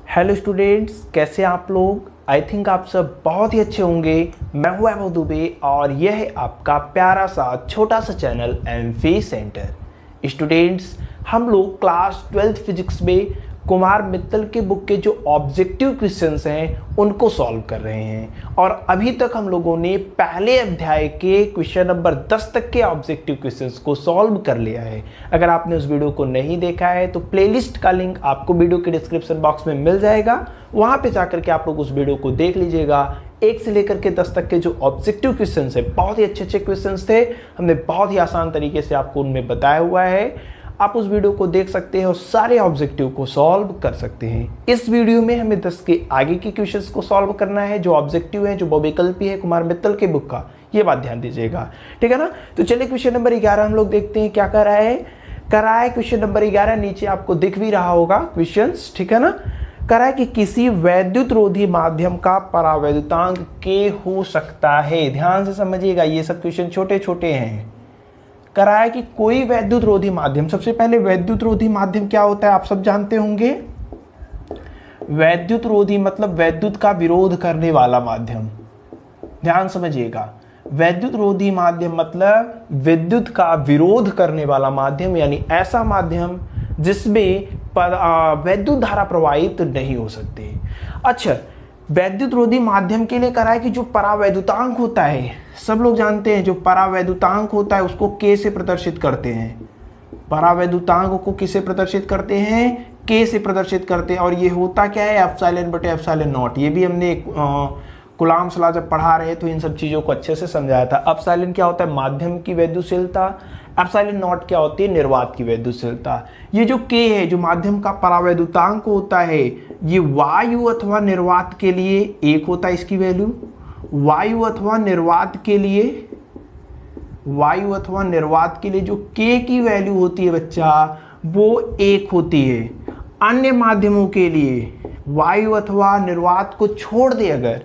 Hello students, कैसे आप लोग। आई थिंक आप सब बहुत ही अच्छे होंगे। मैं हूं वैभव दुबे और यह है आपका प्यारा सा छोटा सा चैनल एमफी सेंटर। स्टूडेंट्स, हम लोग क्लास 12th फिजिक्स में कुमार मित्तल के बुक के जो ऑब्जेक्टिव क्वेश्चंस हैं उनको सॉल्व कर रहे हैं और अभी तक हम लोगों ने पहले अध्याय के क्वेश्चन नंबर 10 तक के ऑब्जेक्टिव क्वेश्चंस को सॉल्व कर लिया है। अगर आपने उस वीडियो को नहीं देखा है तो प्लेलिस्ट का लिंक आपको वीडियो के डिस्क्रिप्शन बॉक्स में मिल जाएगा, वहां पे जाकर के आप लोग उस वीडियो को देख लीजिएगा। 1 से लेकर के 10 तक के जो ऑब्जेक्टिव क्वेश्चंस है बहुत ही अच्छे क्वेश्चंस थे। हमने बहुत ही आसान तरीके से आपको उनमें बताया हुआ है। आप उस वीडियो को देख सकते हैं और सारे ऑब्जेक्टिव को सॉल्व कर सकते हैं। इस वीडियो में हमें 10 के आगे के क्वेश्चंस को सॉल्व करना है, जो ऑब्जेक्टिव है, जो बहुविकल्पी है कुमार मित्तल के बुक का। ये बात ध्यान दीजिएगा, ठीक है ना। तो चलिए क्वेश्चन नंबर 11 हम लोग देखते हैं क्या कर रहा है क्वेश्चन नंबर 11। नीचे आपको दिख भी रहा होगा क्वेश्चंस, ठीक है ना। करा है कि किसी वैद्युत रोधी माध्यम का परावैद्युतांक के हो सकता है। ध्यान से समझिएगा, ये सब क्वेश्चन छोटे छोटे हैं। करा है कि कोई वैद्युत रोधी माध्यम, सबसे पहले वैद्युत रोधी माध्यम क्या होता है आप सब जानते होंगे। वैद्युत रोधी मतलब वैद्युत का विरोध करने वाला माध्यम। ध्यान समझिएगा, वैद्युत रोधी माध्यम मतलब विद्युत का विरोध करने वाला माध्यम, यानी ऐसा माध्यम जिसमें वैद्युत धारा प्रवाहित नहीं हो सकती। अच्छा, वैद्युत रोधी माध्यम के लिए करा है कि जो परावैद्युतांक होता है, सब लोग जानते हैं जो परावैद्युतांक होता है उसको के से प्रदर्शित करते हैं। परावैद्युतांक को किसे प्रदर्शित करते हैं? के से प्रदर्शित करते हैं। और ये होता क्या है? एप्सिलॉन बटे एप्सिलॉन नॉट। ये भी हमने कुलाम्स लॉ जब पढ़ा रहे तो इन सब चीजों को अच्छे से समझाया था। एप्सिलॉन क्या होता है? माध्यम की वैद्युशीलता। एप्सिलॉन नॉट क्या होती है? निर्वात की वैद्युशीलता। ये जो के है, जो माध्यम का परावैद्युतांक होता है, ये वायु अथवा निर्वात के लिए 1 होता है। इसकी वैल्यू वायु अथवा निर्वात के लिए, वायु अथवा निर्वात के लिए जो के की वैल्यू होती है बच्चा, वो 1 होती है। अन्य माध्यमों के लिए वायु अथवा निर्वात को छोड़ दे, अगर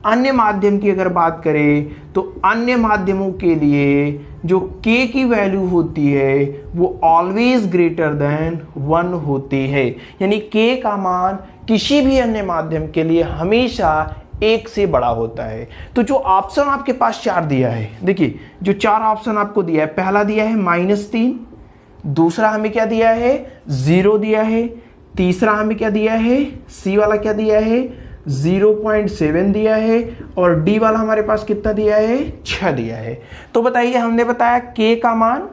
अन्य माध्यम की अगर बात करें तो अन्य माध्यमों के लिए जो k की वैल्यू होती है वो ऑलवेज ग्रेटर देन 1 होती है। यानी k का मान किसी भी अन्य माध्यम के लिए हमेशा 1 से बड़ा होता है। तो जो ऑप्शन आपके पास 4 दिया है, देखिए जो 4 ऑप्शन आपको दिया है, पहला दिया है -3, दूसरा हमें क्या दिया है? 0 दिया है, तीसरा हमें क्या दिया है? सी वाला क्या दिया है? 0.7 दिया है, और डी वाला हमारे पास कितना दिया है? 6 दिया है। तो बताइए, हमने बताया के का मान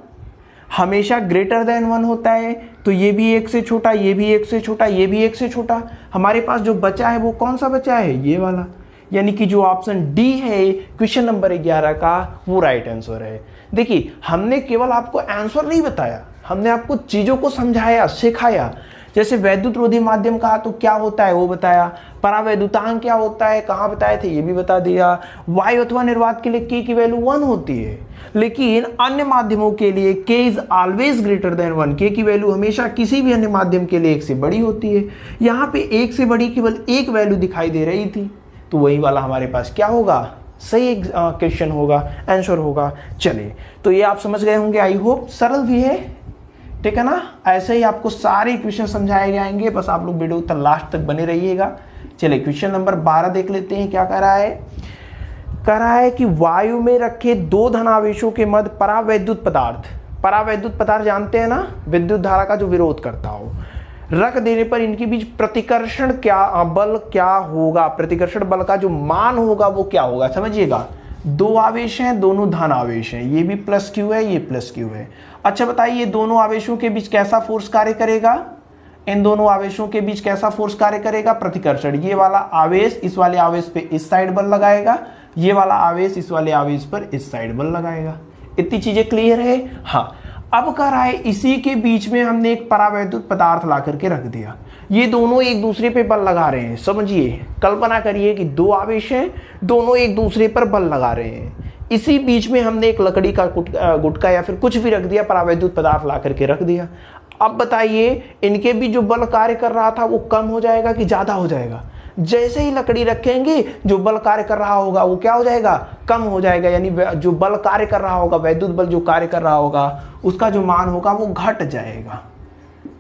हमेशा ग्रेटर देन 1 होता है, तो ये भी 1 से छोटा, ये भी 1 से छोटा, ये भी 1 से छोटा। हमारे पास जो बचा है वो कौन सा बचा है? ये वाला। यानी कि जो ऑप्शन डी है क्वेश्चन नंबर 11 का, वो राइट आंसर है। देखिए, हमने केवल आपको आंसर नहीं बताया, हमने आपको चीजों को समझाया, सिखाया। जैसे वैद्युत रोधी माध्यम कहा तो क्या होता है वो बताया, परावैद्युतांक क्या होता है कहाँ बताए थे ये भी बता दिया। वायु अथवा निर्वात के लिए के की वैल्यू 1 होती है, लेकिन अन्य माध्यमों के लिए के इज ऑलवेज ग्रेटर देन 1। के की वैल्यू हमेशा किसी भी अन्य माध्यम के लिए 1 से बड़ी होती है। यहाँ पे 1 से बड़ी केवल एक वैल्यू दिखाई दे रही थी, तो वही वाला हमारे पास क्या होगा? सही क्वेश्चन होगा, आंसर होगा। चलिए, तो ये आप समझ गए होंगे, आई होप। सरल भी है, ठीक है ना। ऐसे ही आपको सारे क्वेश्चन समझाए जाएंगे, बस आप लोग वीडियो तक लास्ट तक बने रहिएगा। चलिए क्वेश्चन नंबर 12 देख लेते हैं क्या कह रहा है। कह रहा है कि वायु में रखे 2 धनावेशों के मध्य परावैद्युत पदार्थ, परावैद्युत पदार्थ जानते हैं ना, विद्युत धारा का जो विरोध करता हो, रख देने पर इनके बीच प्रतिकर्षण क्या बल क्या होगा? प्रतिकर्षण बल का जो मान होगा वो क्या होगा? समझिएगा, 2 आवेश हैं, दोनों धन आवेश हैं, ये भी प्लस क्यू है, ये प्लस क्यू है। अच्छा बताइए, दोनों आवेशों के बीच कैसा फोर्स कार्य करेगा? इन दोनों आवेशों के बीच कैसा फोर्स कार्य करेगा? प्रतिकर्षण। ये वाला आवेश इस वाले आवेश पे इस साइड बल लगाएगा, ये वाला आवेश इस वाले आवेश पर इस साइड बल लगाएगा। इतनी चीजें क्लियर है? हाँ। अब कह रहा है इसी के बीच में हमने एक परावैद्युत पदार्थ ला करके रख दिया, ये दोनों एक दूसरे पे बल लगा रहे हैं। समझिए, कल्पना करिए कि 2 आवेश हैं, दोनों एक दूसरे पर बल लगा रहे हैं। इसी बीच में हमने एक लकड़ी का गुटका या फिर कुछ भी रख दिया, परावैद्युत पदार्थ ला करके रख दिया। अब बताइए, इनके भी जो बल कार्य कर रहा था वो कम हो जाएगा कि ज्यादा हो जाएगा? जैसे ही लकड़ी रखेंगे जो बल कार्य कर रहा होगा वो क्या हो जाएगा? कम हो जाएगा। यानी जो बल कार्य कर रहा होगा, वैद्युत बल जो कार्य कर रहा होगा, उसका जो मान होगा वो घट जाएगा।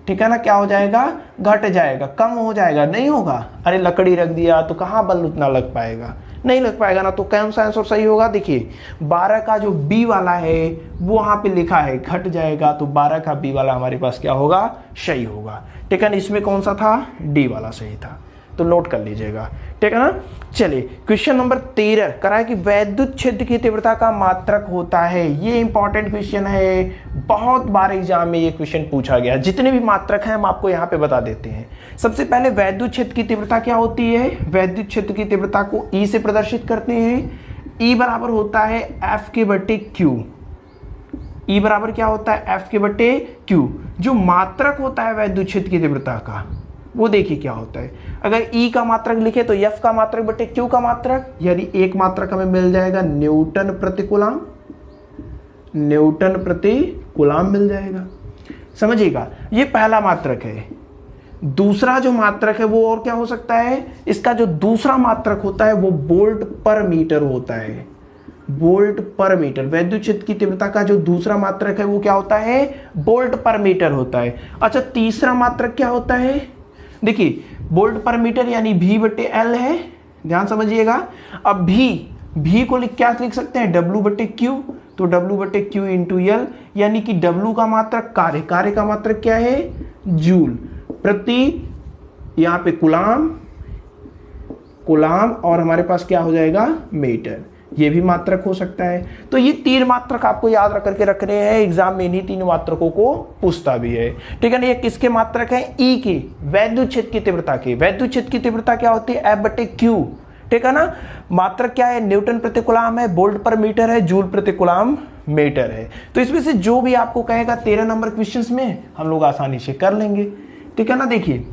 ठीक है ना, क्या हो जाएगा, घट जाएगा, कम हो जाएगा, नहीं होगा। अरे लकड़ी रख दिया तो कहाँ बल उतना लग पाएगा, नहीं लग पाएगा ना। तो कौन सा आंसर सही होगा, देखिए 12 का जो बी वाला है वो वहां पे लिखा है घट जाएगा, तो 12 का बी वाला हमारे पास क्या होगा, सही होगा। ठीक है ना, इसमें कौन सा था, डी वाला सही था, तो नोट कर लीजिएगा। ठीक है ना। चलिए क्वेश्चन नंबर 13 करा है कि वैद्युत क्षेत्र की तीव्रता का मात्रक होता है। ये इंपॉर्टेंट क्वेश्चन है, बहुत बार एग्जाम में ये क्वेश्चन पूछा गया। जितने भी मात्रक हैं हम आपको यहाँ पे बता देते हैं। सबसे पहले वैद्युत क्षेत्र की तीव्रता क्या होती है, वैद्युत क्षेत्र की तीव्रता को ई से प्रदर्शित करते हैं। ई बराबर होता है एफ के बटे क्यू। ई बराबर क्या होता है, एफ के बटे क्यू। जो मात्रक होता है वैद्युत क्षेत्र की तीव्रता का, वो देखिए क्या होता है। अगर E का मात्रक लिखे तो F का मात्रक बटे Q का मात्रक, यानी एक मात्रक हमें मिल जाएगा न्यूटन प्रति कूलाम, न्यूटन प्रति कूलाम मिल जाएगा। समझिएगा, ये पहला मात्रक है। दूसरा जो मात्रक है वो और क्या हो सकता है, इसका जो दूसरा मात्रक होता है वो वोल्ट पर मीटर होता है, वोल्ट पर मीटर। वैद्युत क्षेत्र की तीव्रता का जो दूसरा मात्रक है वो क्या होता है, वोल्ट पर मीटर होता है। अच्छा, तीसरा मात्रक क्या होता है, देखिए वोल्ट पर मीटर यानी V बटे एल है, ध्यान समझिएगा। अब V को क्या लिख सकते हैं, W बटे Q, तो W बटे Q इंटू एल, यानी कि W का मात्रक कार्य का मात्रक क्या है, जूल प्रति, यहाँ पे कुलाम और हमारे पास क्या हो जाएगा, मीटर। ये भी मात्रक हो सकता है। तो ये 3 मात्रक आपको याद रख करके रखने हैं, एग्जाम में इन्हीं 3 मात्रकों को पूछता भी है। ठीक है ना। ये किसके मात्रक हैं, ई के, वैद्युत क्षेत्र की तीव्रता के। वैद्युत क्षेत्र की तीव्रता क्या होती है, एफ बटे क्यू। ठीक है ना। मात्रक क्या है, न्यूटन प्रति कूलाम है, वोल्ट पर मीटर है, जूल प्रति कूलाम मीटर है। तो इसमें से जो भी आपको कहेगा 13 नंबर क्वेश्चन में हम लोग आसानी से कर लेंगे। ठीक है ना। देखिए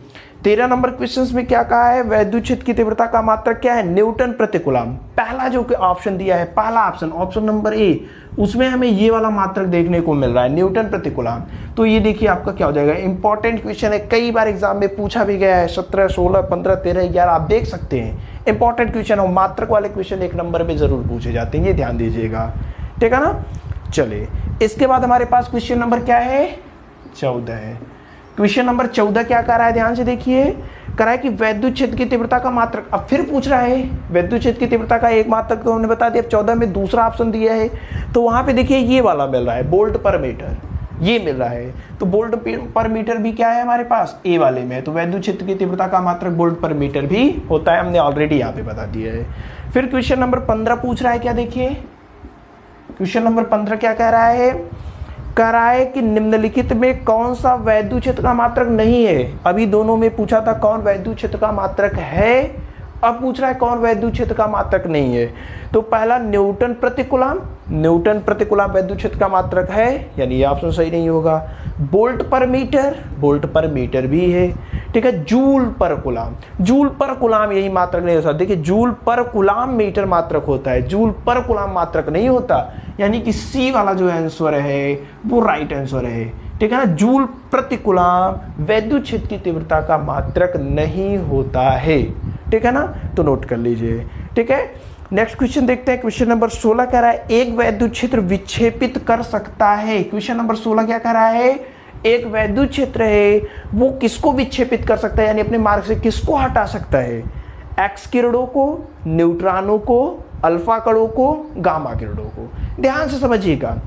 13 नंबर क्वेश्चंस में क्या कहा है, वैद्युत क्षेत्र की तीव्रता का मात्रक क्या है, न्यूटन प्रति कूलाम। पहला जो ऑप्शन दिया है, पहला ऑप्शन नंबर ए, उसमें हमें ये वाला मात्रक देखने को मिल रहा है, न्यूटन प्रति कूलाम। तो ये देखिए आपका क्या हो जाएगा, इंपॉर्टेंट क्वेश्चन है, कई बार एग्जाम में पूछा भी गया है, 17, 16, 15, 13, 11 आप देख सकते हैं। इंपॉर्टेंट क्वेश्चन है, मात्रक वाले क्वेश्चन 1 नंबर पे जरूर पूछे जाते हैं, ये ध्यान दीजिएगा। ठीक है ना। चलिए इसके बाद हमारे पास क्वेश्चन नंबर क्या है, 14 है। क्वेश्चन नंबर 14 क्या कर रहा है, ध्यान से देखिए। करा है कि वैद्युत क्षेत्र की तीव्रता का मात्रक, अब फिर पूछ रहा है वैद्युत क्षेत्र की तीव्रता का एक मात्रक तो हमने बता दिया, 14 में दूसरा ऑप्शन दिया है, तो वहां पे देखिए ये वाला मिल रहा है, वोल्ट पर मीटर, ये मिल रहा है। तो वोल्ट पर मीटर भी क्या है हमारे पास, ए वाले में, तो वैद्युत क्षेत्र की तीव्रता का मात्रक वोल्ट पर मीटर भी होता है, हमने ऑलरेडी यहाँ पे बता दिया है। फिर क्वेश्चन नंबर 15 पूछ रहा है, क्या देखिए क्वेश्चन नंबर 15 क्या कह रहा है, कह रहा है कि निम्नलिखित में कौन सा वैद्युत क्षेत्र का मात्रक नहीं है। अभी दोनों में पूछा था कौन वैद्युत क्षेत्र का मात्रक है, अब पूछ रहा है कौन वैद्युत क्षेत्र का मात्रक नहीं है। तो पहला न्यूटन प्रति कूलाम, न्यूटन प्रति कूलाम वैद्युत क्षेत्र का मात्रक है, यानी ये ऑप्शन सही नहीं होगा। वोल्ट पर मीटर, वोल्ट पर मीटर भी है। ठीक है। जूल पर कूलाम, जूल पर कूलाम यही मात्रक नहीं होता। देखिए जूल पर कूलाम मीटर मात्रक होता है, जूल पर कूलाम मात्रक नहीं होता, यानी कि सी वाला जो आंसर है वो राइट आंसर है। ठीक है ना। जूल प्रति कूलाम वैद्युत क्षेत्र की तीव्रता का मात्रक नहीं होता है। ठीक है ना, तो नोट कर लीजिए। ठीक है। नेक्स्ट क्वेश्चन देखते हैं, क्वेश्चन नंबर 16 कह रहा है एक वैद्युत क्षेत्र विक्षेपित कर सकता है। क्वेश्चन नंबर 16 क्या कह रहा है, एक वैद्युत क्षेत्र है वो किसको विक्षेपित कर सकता है, यानी अपने मार्ग से किसको हटा सकता है, एक्स किरणों को, न्यूट्रॉनों को, अल्फा कणों को, गामा किरणों को। ध्यान से समझिएगा,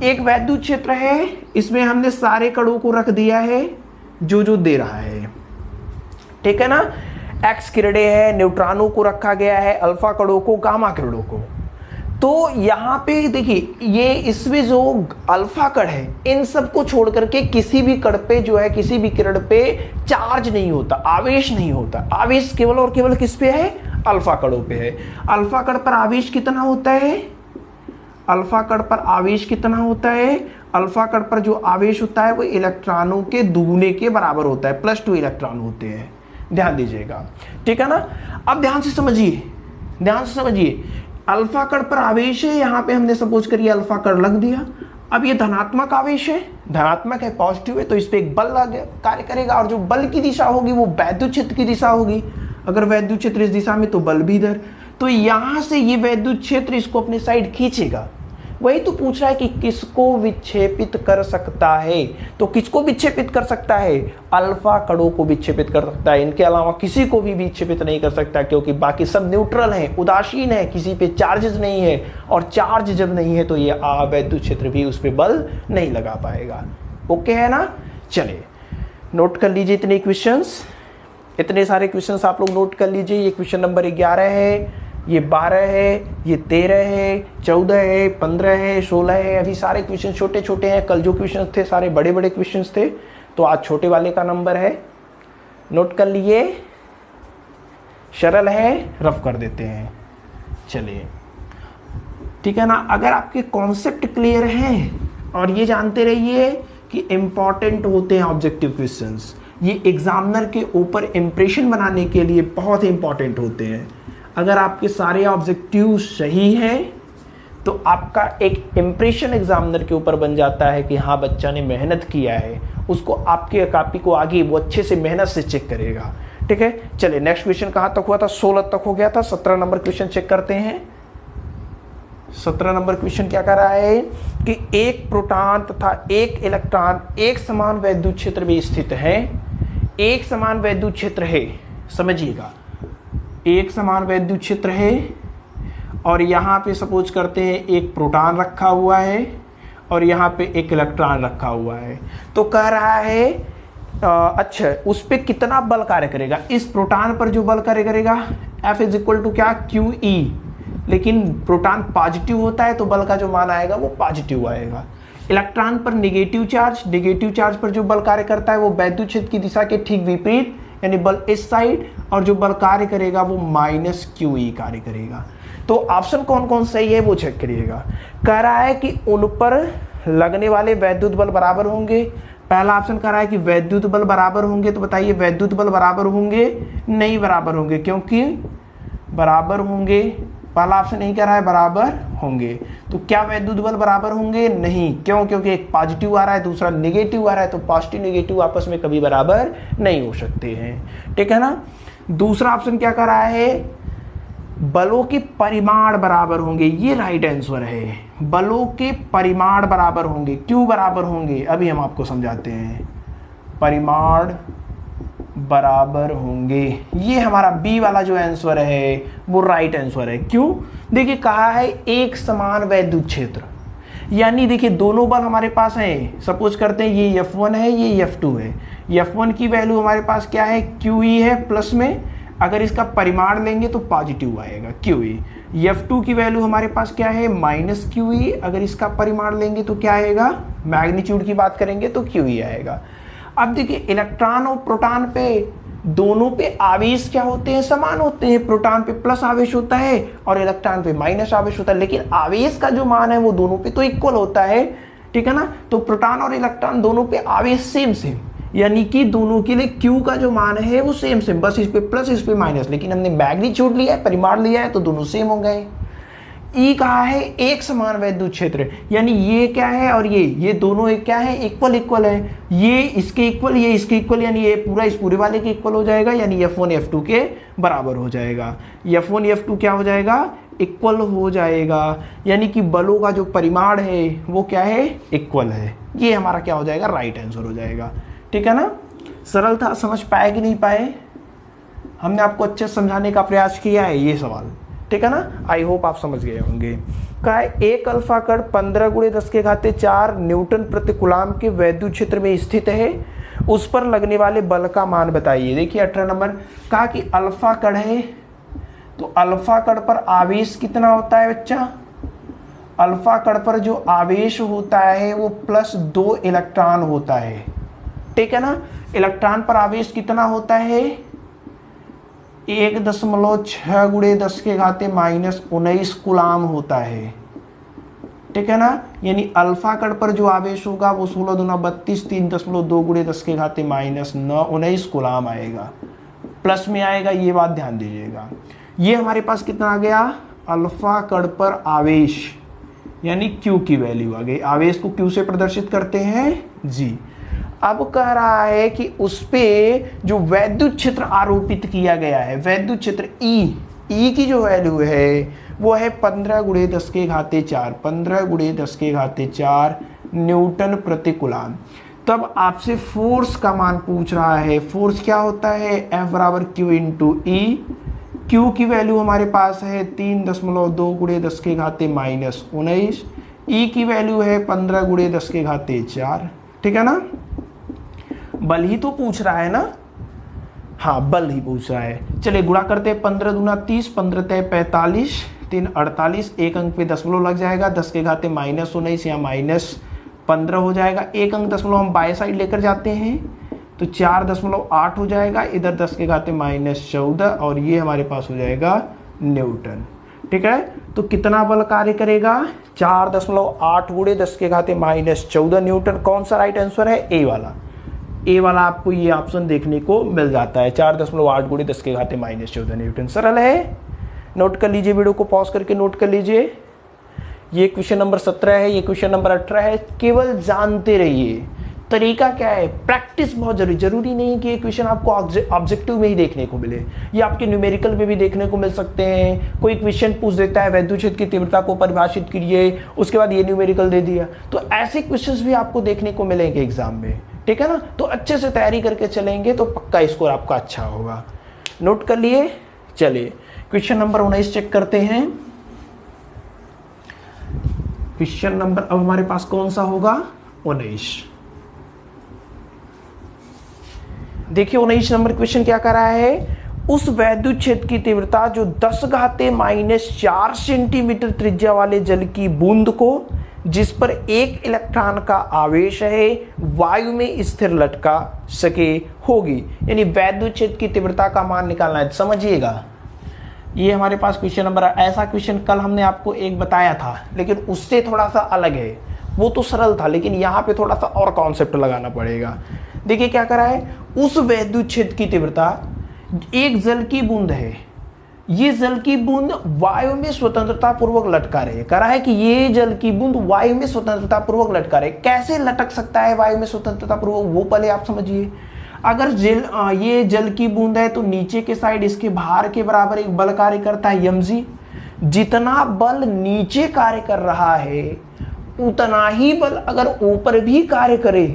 एक वैद्युत क्षेत्र है, इसमें हमने सारे कणों को रख दिया है जो दे रहा है। ठीक है ना। एक्स किरणें है, न्यूट्रॉनों को रखा गया है, अल्फा कणों को, गामा किरणों को। तो यहाँ पे देखिए ये इसमें जो अल्फा कण है इन सबको छोड़ करके किसी भी कण पे जो है, किसी भी किरण पे चार्ज नहीं होता, आवेश नहीं होता। आवेश केवल और केवल किस पे है, अल्फा कणों पे है। अल्फा कण पर आवेश कितना होता है, अल्फा कण पर आवेश कितना होता है, अल्फा कण पर जो आवेश होता है वो इलेक्ट्रॉनों के दुगने के बराबर होता है, +2 इलेक्ट्रॉन होते हैं। ध्यान दीजिएगा। ठीक है ना। अब ध्यान से समझिए, ध्यान से समझिए, अल्फा कण पर आवेश है, यहां पे हमने सपोज करिए अल्फा कण लग दिया। अब ये धनात्मक आवेश है, धनात्मक है, पॉजिटिव है, तो इस पे एक बल कार्य करेगा, और जो बल की दिशा होगी वो वैद्युत क्षेत्र की दिशा होगी। अगर वैद्युत क्षेत्र इस दिशा में तो बल भी इधर, तो यहां से ये वैद्युत क्षेत्र इसको अपने साइड खींचेगा। वही तो पूछ रहा है कि किसको विक्षेपित कर सकता है, तो किसको विक्षेपित कर सकता है, अल्फा कणों को विक्षेपित कर सकता है, इनके अलावा किसी को भी विक्षेपित नहीं कर सकता, क्योंकि बाकी सब न्यूट्रल हैं, उदासीन है, किसी पे चार्जेस नहीं है, और चार्ज जब नहीं है तो ये अवैद्युत क्षेत्र भी उस पर बल नहीं लगा पाएगा। ओके है ना। चलिए नोट कर लीजिए इतने क्वेश्चंस, इतने सारे क्वेश्चंस आप लोग नोट कर लीजिए। ये क्वेश्चन नंबर 11 है, ये 12 है, ये 13 है, 14 है, 15 है, 16 है। अभी सारे क्वेश्चन छोटे छोटे हैं, कल जो क्वेश्चन थे सारे बड़े बड़े क्वेश्चन थे, तो आज छोटे वाले का नंबर है, नोट कर लिए। सरल है, रफ कर देते हैं। चलिए ठीक है ना। अगर आपके कॉन्सेप्ट क्लियर हैं और ये जानते रहिए कि इंपॉर्टेंट होते हैं ऑब्जेक्टिव क्वेश्चंस, ये एग्जामिनर के ऊपर इंप्रेशन बनाने के लिए बहुत ही इंपॉर्टेंट होते हैं। अगर आपके सारे ऑब्जेक्टिव सही हैं तो आपका एक इंप्रेशन एग्जामिनर के ऊपर बन जाता है कि हाँ बच्चा ने मेहनत किया है, उसको आपके कॉपी को आगे वो अच्छे से मेहनत से चेक करेगा। ठीक है, चलिए नेक्स्ट क्वेश्चन कहाँ तक हुआ था, 16 तक हो गया था। 17 नंबर क्वेश्चन चेक करते हैं। 17 नंबर क्वेश्चन क्या कर रहा है कि एक प्रोटॉन तथा एक इलेक्ट्रॉन एक समान वैद्युत क्षेत्र में स्थित है। एक समान वैद्युत क्षेत्र है, समझिएगा, एक समान वैद्युत क्षेत्र है, और यहाँ पे सपोज करते हैं एक प्रोटॉन रखा हुआ है और यहाँ पे एक इलेक्ट्रॉन रखा हुआ है। तो कह रहा है अच्छा उस पर कितना बल कार्य करेगा। इस प्रोटॉन पर जो बल कार्य करेगा F इज इक्वल टू क्या, QE, लेकिन प्रोटॉन पॉजिटिव होता है तो बल का जो मान आएगा वो पॉजिटिव आएगा। इलेक्ट्रॉन पर नेगेटिव चार्ज पर जो बल कार्य करता है वो वैद्युत क्षेत्र की दिशा के ठीक विपरीत, यानी बल इस साइड, और जो बल कार्य करेगा वो -QE कार्य करेगा। तो ऑप्शन कौन कौन सही है वो चेक करिएगा। कह रहा है कि उन पर लगने वाले वैद्युत बल बराबर होंगे। पहला ऑप्शन कह रहा है कि वैद्युत बल बराबर होंगे, तो बताइए वैद्युत बल बराबर होंगे, नहीं बराबर होंगे, क्योंकि बराबर होंगे, पहला ऑप्शन नहीं कह रहा है बराबर होंगे। तो क्या वैद्युत बल बराबर होंगे, नहीं, क्यों, क्योंकि एक पॉजिटिव आ रहा है दूसरा नेगेटिव आ रहा है, तो पॉजिटिव नेगेटिव आपस में कभी बराबर नहीं हो सकते हैं। ठीक है ना। दूसरा ऑप्शन क्या कर रहा है, बलों के परिमाण बराबर होंगे, ये राइट आंसर है। बलों के परिमाण बराबर होंगे, क्यों बराबर होंगे अभी हम आपको समझाते हैं। परिमाण बराबर होंगे, ये हमारा बी वाला जो आंसर है वो राइट आंसर है। क्यों, देखिए कहा है एक समान वैद्युत क्षेत्र, यानी देखिए दोनों बल हमारे पास हैं। सपोज करते हैं ये F1 है, ये F2 है। F1 की वैल्यू हमारे पास क्या है, QE है प्लस में, अगर इसका परिमाण लेंगे तो पॉजिटिव आएगा QE। F2 की वैल्यू हमारे पास क्या है, -QE, अगर इसका परिमाण लेंगे तो क्या आएगा, मैग्नीट्यूड की बात करेंगे तो QE आएगा। अब देखिए इलेक्ट्रॉन और प्रोटॉन पे दोनों पे आवेश क्या होते हैं, समान होते हैं। प्रोटॉन पे प्लस आवेश होता है और इलेक्ट्रॉन पे माइनस आवेश होता है, लेकिन आवेश का जो मान है वो दोनों पे तो इक्वल होता है। ठीक है ना। तो प्रोटॉन और इलेक्ट्रॉन दोनों पे आवेश सेम, यानी कि दोनों के लिए Q का जो मान है वो सेम, बस इस पे प्लस इस पे माइनस, लेकिन हमने मैग्नीट्यूड लिया है, परिमाण लिया है, तो दोनों सेम हो गए। ई कहा है एक समान वैद्युत क्षेत्र, यानी ये क्या है और ये दोनों एक क्या है, इक्वल है। ये इसके इक्वल, ये इसके इक्वल, यानी ये पूरा इस पूरे वाले के इक्वल हो जाएगा, यानी F1 F2 के बराबर हो जाएगा। F1 F2 क्या हो जाएगा, इक्वल हो जाएगा, यानी कि बलों का जो परिमाण है वो क्या है, इक्वल है। ये हमारा क्या हो जाएगा, राइट आंसर हो जाएगा। ठीक है ना। सरल था, समझ पाए कि नहीं पाए, हमने आपको अच्छे समझाने का प्रयास किया है ये सवाल। ठीक है ना, आई होप आप समझ गए होंगे। कहा है एक अल्फा कण 15 × 10⁴ न्यूटन प्रति कूलम के वैद्युत क्षेत्र में स्थित है, उस पर लगने वाले बल का मान बताइए। देखिए 18 नंबर कहा कि अल्फा कण है, तो अल्फा कण पर आवेश कितना होता है बच्चा, अल्फा कण पर जो आवेश होता है वो +2 इलेक्ट्रॉन होता है। ठीक है ना। इलेक्ट्रॉन पर आवेश कितना होता है, 1.6 × 10⁻⁻19 कूलम होता है। ठीक है ना। यानी अल्फा कण पर जो आवेश होगा वो 16 दूना 32, 3.2 × 10⁻⁹ कूलम आएगा, प्लस में आएगा, ये बात ध्यान दीजिएगा। ये हमारे पास कितना आ गया, अल्फा कण पर आवेश, यानी Q की वैल्यू आ गई। आवेश को Q से प्रदर्शित करते हैं जी। अब कह रहा है कि उस पे जो वैद्युत क्षेत्र आरोपित किया गया है, वैद्युत क्षेत्र E की जो वैल्यू है वो है 15 गुणे 10 के घाते 4, 15 गुणे 10 के घाते 4 न्यूटन प्रति कूलाम। तब आपसे फोर्स का मान पूछ रहा है। फोर्स क्या होता है? F बराबर Q इंटू ई। Q की वैल्यू हमारे पास है 3.2 गुणे 10 के घाते -19। E की वैल्यू है 15 गुणे 10 के घाते 4। ठीक है ना? बल ही तो पूछ रहा है ना, हाँ बल ही पूछ रहा है। चलिए गुणा करते हैं, 15 दूना 30, 15 तय 45, 3 48, एक अंक पे दशमलव लग जाएगा, 10 के घाते -19 या -15 हो जाएगा। एक अंक दशमलव हम बाय साइड लेकर जाते हैं तो 4.8 हो जाएगा, इधर 10 के घाते -14 और ये हमारे पास हो जाएगा न्यूटन। ठीक है, तो कितना बल कार्य करेगा? 4.8 गुणे 10 के घाते -14 न्यूटन। कौन सा राइट आंसर है? ए वाला। ए वाला आपको ये ऑप्शन देखने को मिल जाता है, 4.8 गुणे 10 के घाते -14 न्यूटन। सरल है, नोट कर लीजिए, वीडियो को पॉज करके नोट कर लीजिए। ये क्वेश्चन नंबर 17 है, ये क्वेश्चन नंबर 18 है। केवल जानते रहिए। तरीका क्या है? प्रैक्टिस बहुत जरूरी नहीं है कि ये क्वेश्चन आपको ऑब्जेक्टिव में ही देखने को मिले, ये आपके न्यूमेरिकल में भी देखने को मिल सकते हैं। कोई क्वेश्चन पूछ देता है वैद्युत क्षेत्र की तीव्रता को परिभाषित कीजिए, उसके बाद ये न्यूमेरिकल दे दिया, तो ऐसे क्वेश्चंस भी आपको देखने को मिलेंगे एग्जाम में। ठीक है ना? तो अच्छे से तैयारी करके चलेंगे तो पक्का स्कोर आपका अच्छा होगा। नोट कर लिए? चलिए क्वेश्चन नंबर 19 चेक करते हैं। क्वेश्चन नंबर अब हमारे पास कौन सा होगा? 19। देखिए 19 नंबर क्वेश्चन क्या कर रहा है? उस वैद्युत क्षेत्र की तीव्रता जो 10 घाते -4 सेंटीमीटर त्रिज्या वाले जल की बूंद को, जिस पर एक इलेक्ट्रॉन का आवेश है, वायु में स्थिर लटका सके होगी। यानी वैद्युत क्षेत्र की तीव्रता का मान निकालना है। समझिएगा, ये हमारे पास क्वेश्चन नंबर, ऐसा क्वेश्चन कल हमने आपको एक बताया था लेकिन उससे थोड़ा सा अलग है। वो तो सरल था लेकिन यहाँ पे थोड़ा सा और कॉन्सेप्ट लगाना पड़ेगा। देखिए क्या करा है? उस वैद्युत क्षेत्र की तीव्रता, एक जल की बूंद है, ये जल की बूंद वायु में स्वतंत्रता पूर्वक लटका रहे। करा है कि ये जल की बूंद वायु में स्वतंत्रता पूर्वक लटका रहे। कैसे लटक सकता है वायु में स्वतंत्रता पूर्वक, वो पहले आप समझिए। अगर ये जल की बूंद है तो नीचे के साइड इसके भार के बराबर एक बल कार्य करता है mg। जितना बल नीचे कार्य कर रहा है उतना ही बल अगर ऊपर भी कार्य करे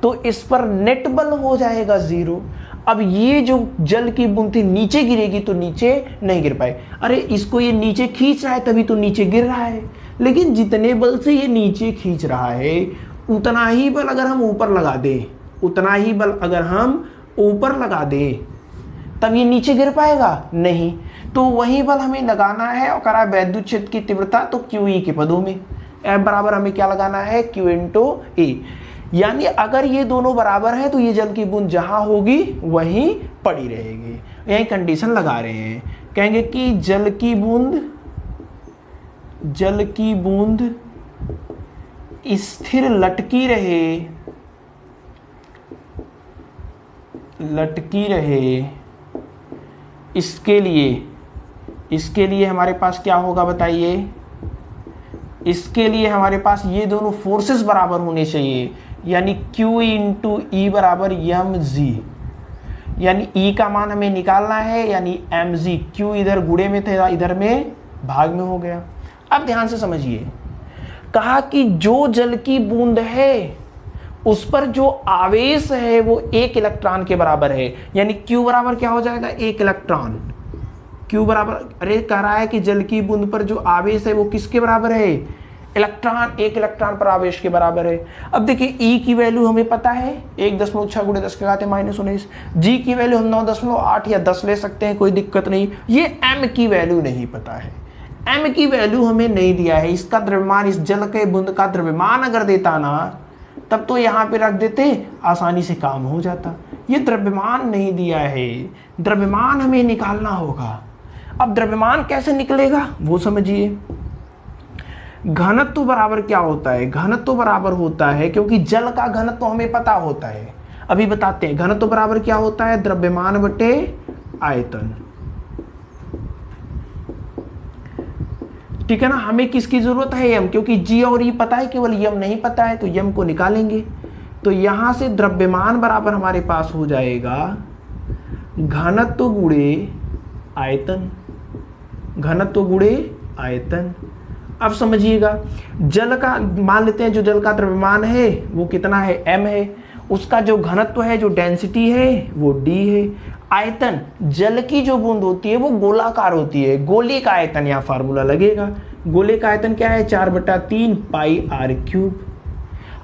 तो इस पर नेट बल हो जाएगा 0। अब ये जो जल की बूंद थी नीचे गिरेगी तो नीचे नहीं गिर पाए। अरे इसको ये नीचे खींच रहा है तभी तो नीचे गिर रहा है, लेकिन जितने बल से ये नीचे खींच रहा है उतना ही बल अगर हम ऊपर लगा दें, उतना ही बल अगर हम ऊपर लगा दें तब ये नीचे गिर पाएगा नहीं। तो वही बल हमें लगाना है और करा वैद्युत क्षेत्र की तीव्रता तो QE के पदों में। F बराबर हमें क्या लगाना है? Q into E। यानी अगर ये दोनों बराबर है तो ये जल की बूंद जहां होगी वहीं पड़ी रहेगी। यही कंडीशन लगा रहे हैं, कहेंगे कि जल की बूंद स्थिर लटकी रहे। इसके लिए हमारे पास क्या होगा बताइए? इसके लिए हमारे पास ये दोनों फोर्सेस बराबर होने चाहिए, यानी Q इंटू ई बराबर mg। यानी E का मान हमें निकालना है, यानी mg। Q इधर गुणे में था, इधर में भाग में हो गया। अब ध्यान से समझिए, कहा कि जो जल की बूंद है उस पर जो आवेश है वो 1 इलेक्ट्रॉन के बराबर है। यानी Q बराबर क्या हो जाएगा? 1 इलेक्ट्रॉन। Q बराबर, अरे कह रहा है कि जल की बूंद पर जो आवेश है वो किसके बराबर है? इलेक्ट्रॉन, 1 इलेक्ट्रॉन पर आवेश के बराबर है। अब देखिए E की वैल्यू हमें पता है 1.6 गुणे 10 के घाते -19। G की वैल्यू हम 9.8 या 10 ले सकते हैं, कोई दिक्कत नहीं। ये M की वैल्यू नहीं पता है, M की वैल्यू हमें नहीं दिया है। इसका द्रव्यमान, इस जल के बूंद का द्रव्यमान अगर देता ना तब तो यहाँ पे रख देते, आसानी से काम हो जाता। ये द्रव्यमान नहीं दिया है, द्रव्यमान हमें निकालना होगा। अब द्रव्यमान कैसे निकलेगा वो समझिए। घनत्व बराबर क्या होता है? घनत्व बराबर होता है, क्योंकि जल का घनत्व हमें पता होता है, अभी बताते हैं। घनत्व बराबर क्या होता है? द्रव्यमान बटे आयतन। ठीक है ना? हमें किसकी जरूरत है? m, क्योंकि G और E पता है, केवल m नहीं पता है, तो m को निकालेंगे। तो यहां से द्रव्यमान बराबर हमारे पास हो जाएगा घनत्व गुणे आयतन। घनत्व गुणे आयतन। अब समझिएगा, जल का मान लेते हैं, जो जल का द्रव्यमान है वो कितना है, m है, उसका जो घनत्व है, जो डेंसिटी है वो d है। आयतन, जल की जो बूंद होती है वो गोलाकार होती है, गोले का आयतन, यहाँ फार्मूला लगेगा। गोले का आयतन क्या है, 4/3 पाई r क्यूब।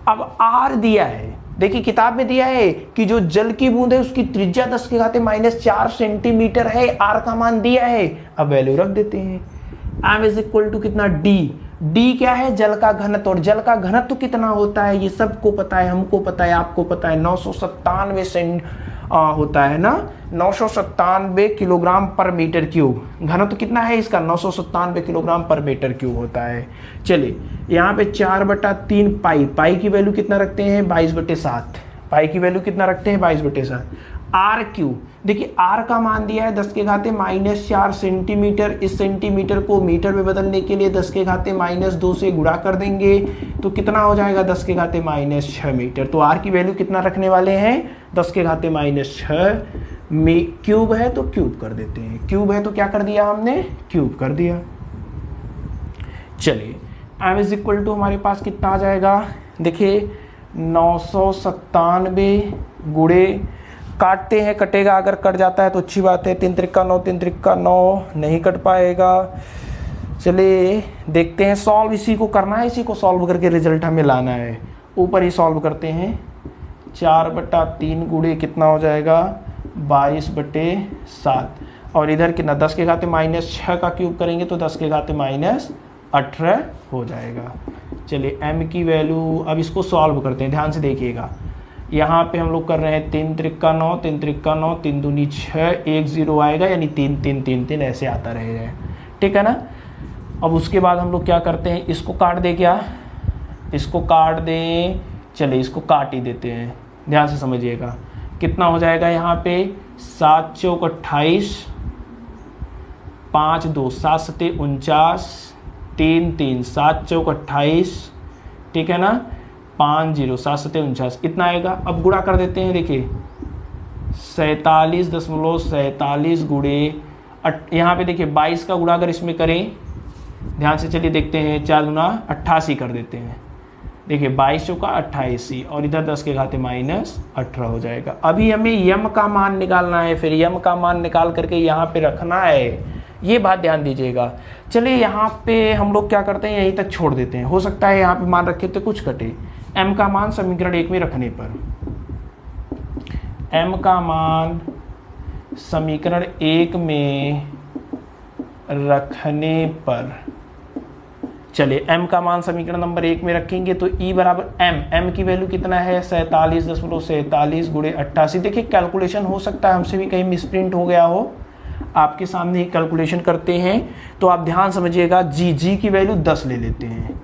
अब r दिया है, देखिए किताब में दिया है कि जो जल की बूंद है उसकी त्रिज्या 10⁻⁴ सेंटीमीटर है, r का मान दिया है। अब वैल्यू रख देते हैं, m इज इक्वल टू कितना, d। d क्या है, जल का घनत्व, और जल का घनत्व कितना होता है ये सबको पता है, हमको पता है, आपको पता है, 997 होता है ना, 997 किलोग्राम पर मीटर क्यूब। घनत्व कितना है इसका, 997 किलोग्राम पर मीटर क्यूब होता है। चलिए यहाँ पे 4/3 पाई, पाई की वैल्यू कितना रखते हैं, 22/7, पाई की वैल्यू कितना रखते हैं, 22/7। आर क्यूब, देखिए आर का मान दिया है 10⁻⁴ सेंटीमीटर। इस सेंटीमीटर को मीटर में बदलने के लिए 10⁻2 से गुणा कर देंगे तो कितना हो जाएगा, 10⁻6 मीटर। तो आर की वैल्यू कितना रखने वाले हैं, 10⁻6 में। क्यूब है तो क्यूब कर देते हैं, क्यूब है तो क्या कर दिया हमने, क्यूब कर दिया। चलिए m इज इक्वल टू हमारे पास कितना आ जाएगा, देखिए 997 गुणे, काटते हैं, कटेगा, अगर कट जाता है तो अच्छी बात है, 3 त्रिका 9, 3 त्रिका 9, नहीं कट पाएगा। चलिए देखते हैं, सॉल्व इसी को करना है, इसी को सॉल्व करके रिजल्ट हमें लाना है। ऊपर ही सॉल्व करते हैं, 4/3 गुणे कितना हो जाएगा, 22/7, और इधर कितना, 10⁻⁻6 का क्यूब करेंगे तो 10⁻18 हो जाएगा। चलिए m की वैल्यू, अब इसको सॉल्व करते हैं, ध्यान से देखिएगा। यहाँ पे हम लोग कर रहे हैं 3 त्रिका 9, 3 त्रिका 9, 3 दूनी 6, 1 0 आएगा, यानी 3 3 3 3 ऐसे आता रहेगा, ठीक है ना। अब उसके बाद हम लोग क्या करते हैं, इसको काट दे, क्या इसको काट दें, चलिए इसको काट ही देते हैं, ध्यान से समझिएगा। कितना हो जाएगा यहाँ पे, 7 चौक 28, 5 2 7 सते 49, 3 3 7 चौक 28, ठीक है ना, 5 0 7 सते 49, इतना आएगा। अब गुणा कर देते हैं, देखिए 47.47 गुणे, यहाँ पे देखिए 22 का गुणा अगर इसमें करें, ध्यान से चलिए देखते हैं, 4 दूना 88 कर देते हैं, देखिए 22 चौका 88, और इधर 10⁻18 हो जाएगा। अभी हमें यम का मान निकालना है, फिर यम का मान निकाल करके यहाँ पे रखना है, ये बात ध्यान दीजिएगा। चलिए यहाँ पे हम लोग क्या करते हैं, यहीं तक छोड़ देते हैं, हो सकता है यहाँ पे मान रखे तो कुछ कटे। m का मान समीकरण 1 में रखने पर, m का मान समीकरण 1 में रखने पर, चलिए m का मान समीकरण नंबर 1 में रखेंगे तो E बराबर m की वैल्यू कितना है, 47.47 गुणे 88। देखिए कैलकुलेशन हो सकता है हमसे भी कहीं मिसप्रिंट हो गया हो, आपके सामने ही कैलकुलेशन करते हैं, तो आप ध्यान समझिएगा। जी की वैल्यू 10 ले लेते हैं,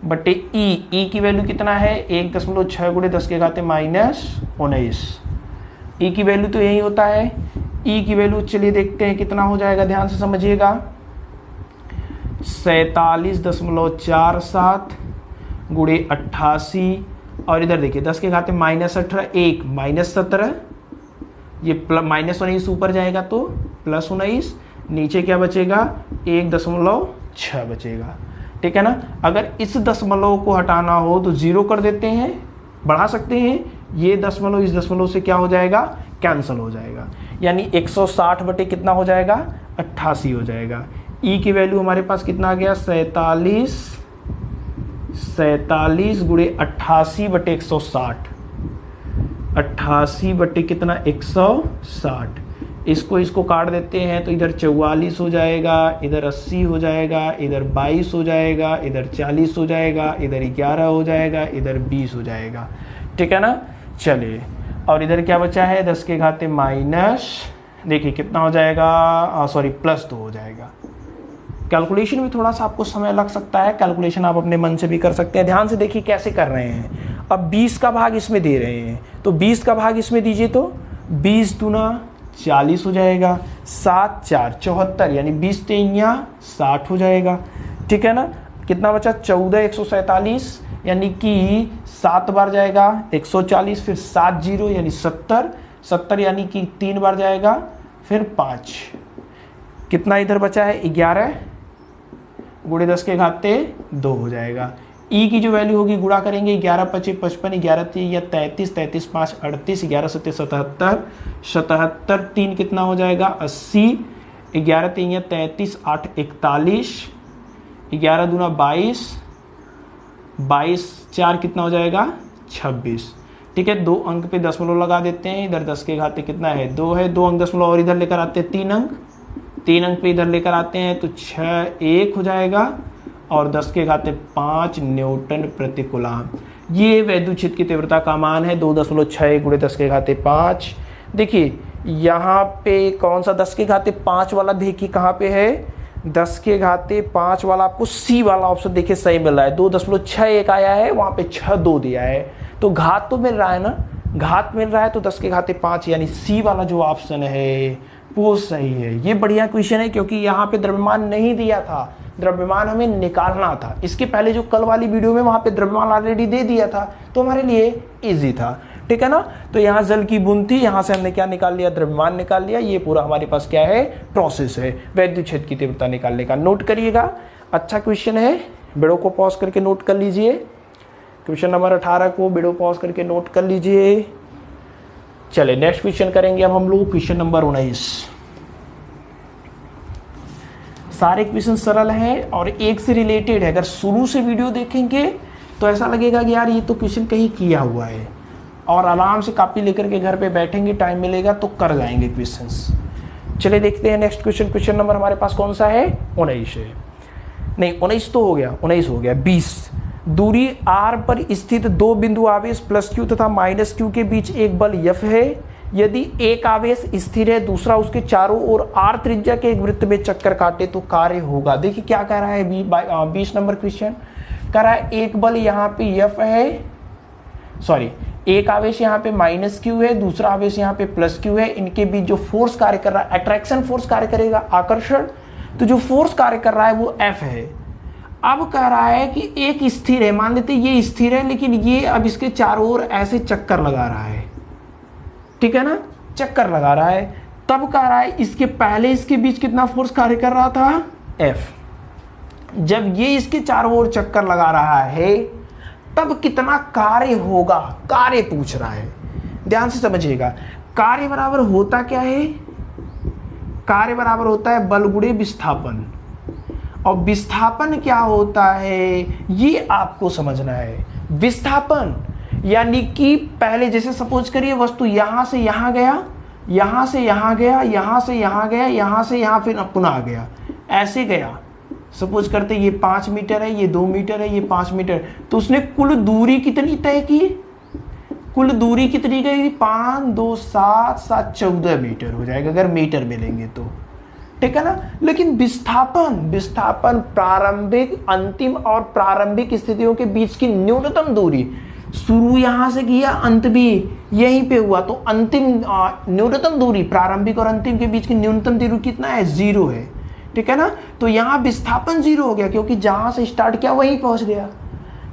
बटे ई की वैल्यू कितना है, 1.6 गुणे 10⁻⁻19। ई की वैल्यू तो यही होता है। ई की वैल्यू चलिए देखते हैं कितना हो जाएगा, ध्यान से समझिएगा, 47.47 गुणे 88, और इधर देखिए 10⁻⁻18, 1 -17, ये -19 ऊपर जाएगा तो +19, नीचे क्या बचेगा, 1.6 बचेगा, ठीक है ना। अगर इस दशमलव को हटाना हो तो 0 कर देते हैं, बढ़ा सकते हैं, ये दशमलव इस दशमलव से क्या हो जाएगा, कैंसिल हो जाएगा, यानी 160 बटे कितना हो जाएगा, 88 हो जाएगा। ई की वैल्यू हमारे पास कितना आ गया, 47 गुणे 88 बटे 160, 88 बटे कितना, 160। इसको काट देते हैं तो इधर 44 हो जाएगा, इधर 80 हो जाएगा, इधर 22 हो जाएगा, इधर 40 हो जाएगा, इधर 11 हो जाएगा, इधर 20 हो जाएगा, ठीक है ना। चलिए, और इधर क्या बचा है, 10⁻⁻, देखिए कितना हो जाएगा, सॉरी +2 हो जाएगा। कैलकुलेशन में थोड़ा सा आपको समय लग सकता है, कैलकुलेशन आप अपने मन से भी कर सकते हैं। ध्यान से देखिए कैसे कर रहे हैं। अब 20 का भाग इसमें दे रहे हैं तो 20 का भाग इसमें दीजिए तो 20 दूना 40 हो जाएगा, 7 4 74, यानी 20 3 60 हो जाएगा, ठीक है ना। कितना बचा, 14 147, यानी कि 7 बार जाएगा 140, फिर 7 0 यानी 70, 70 यानी कि 3 बार जाएगा, फिर 5 कितना इधर बचा है 11 गुणे 10 के घाते 2 हो जाएगा। ई की जो वैल्यू होगी गुणा करेंगे 11 पचे 55, 11 3 या 33, 33 5 38, 11 7 77, 77 3 कितना हो जाएगा 80, 11 3 या 33, 8 41, 11 दूना 22, 22 4 कितना हो जाएगा 26। ठीक है, 2 अंक पे दशमलव लगा देते हैं। इधर 10 के घाते कितना है 2 है, 2 अंक दशमलव और इधर लेकर आते हैं 3 अंक, 3 अंक पे इधर लेकर आते हैं तो 6 1 हो जाएगा और 10 के घाते 5 न्यूटन प्रति कूलम। ये वैद्युत क्षेत्र की तीव्रता का मान है 2.6 गुणे 10 के घाते 5। देखिए यहाँ पे कौन सा 10 के घाते 5 वाला देखिए कहाँ पे है, 10 के घाते 5 वाला आपको सी वाला ऑप्शन देखिए सही मिल रहा है, 2.61 आया है, वहाँ पे 6.2 दिया है, तो घात तो मिल रहा है ना, घात मिल रहा है तो 10 के घाते 5 यानी सी वाला जो ऑप्शन है वो सही है। ये बढ़िया क्वेश्चन है क्योंकि यहाँ पे द्रव्यमान नहीं दिया था, द्रव्यमान हमें निकालना था। इसके पहले जो कल वाली वीडियो में वहां पे द्रव्यमान ऑलरेडी दे दिया था तो हमारे लिए इजी था। ठीक है ना, तो यहाँ जल की बूंद थी, यहाँ से हमने क्या निकाल लिया द्रव्यमान निकाल लिया। ये पूरा हमारे पास क्या है प्रोसेस है वैद्युत क्षेत्र की तीव्रता निकालने का। नोट करिएगा, अच्छा क्वेश्चन है, वीडियो को पॉज करके नोट कर लीजिए। क्वेश्चन नंबर 18 को वीडियो पॉज करके नोट कर लीजिए। चले नेक्स्ट क्वेश्चन करेंगे अब हम लोग, क्वेश्चन नंबर 19। सारे क्वेश्चन सरल हैं और एक से रिलेटेड है। अगर शुरू से वीडियो देखेंगे तो ऐसा लगेगा कि यार ये तो क्वेश्चन कहीं किया हुआ है, और आराम से कॉपी लेकर के घर पे बैठेंगे, टाइम मिलेगा तो कर जाएंगे क्वेश्चंस। चलिए देखते हैं नेक्स्ट क्वेश्चन। क्वेश्चन नंबर हमारे पास कौन सा है 19 है, नहीं 19 तो हो गया, 19 हो गया। 20 दूरी r पर स्थित दो बिंदु आवेश प्लस q तथा माइनस q के बीच एक बल F है। यदि एक आवेश स्थिर है, दूसरा उसके चारों ओर r त्रिज्या के एक वृत्त में चक्कर काटे तो कार्य होगा। देखिए क्या कह रहा है 20 नंबर क्वेश्चन कह रहा है एक बल यहाँ पे F है, सॉरी एक आवेश यहाँ पे माइनस q है, दूसरा आवेश यहाँ पे प्लस q है। इनके बीच जो फोर्स कार्य कर रहा है, अट्रैक्शन फोर्स कार्य करेगा, आकर्षण, तो जो फोर्स कार्य कर रहा है वो F है। अब कह रहा है कि एक स्थिर है, मान लेते ये स्थिर है, लेकिन ये अब इसके चारों ओर ऐसे चक्कर लगा रहा है, ठीक है ना, चक्कर लगा रहा है। तब कह रहा है इसके पहले इसके बीच कितना फोर्स कार्य कर रहा था F। जब ये इसके चारों ओर चक्कर लगा रहा है तब कितना कार्य होगा, कार्य पूछ रहा है। ध्यान से समझिएगा, कार्य बराबर होता क्या है, कार्य बराबर होता है बल गुणे विस्थापन, और विस्थापन क्या होता है ये आपको समझना है। विस्थापन यानी कि पहले जैसे सपोज करिए वस्तु यहां से यहां गया, यहां से यहां गया, यहां से यहां गया, यहां से यहां फिर पुनः आ गया, ऐसे गया। सपोज करते ये 5 मीटर है, ये 2 मीटर है, ये 5 मीटर, तो उसने कुल दूरी कितनी तय की, कुल दूरी कितनी गई 5 2 7 7 14 मीटर हो जाएगा अगर मीटर में लेंगे तो, ठीक है ना। लेकिन विस्थापन प्रारंभिक, अंतिम और प्रारंभिक स्थितियों के बीच की न्यूनतम दूरी, शुरू यहां से किया अंत भी यहीं पे हुआ, तो अंतिम न्यूनतम दूरी प्रारंभिक और अंतिम के बीच की न्यूनतम दूरी कितना है 0 है, ठीक है ना। तो यहाँ विस्थापन 0 हो गया क्योंकि जहां से स्टार्ट किया वहीं पहुंच गया,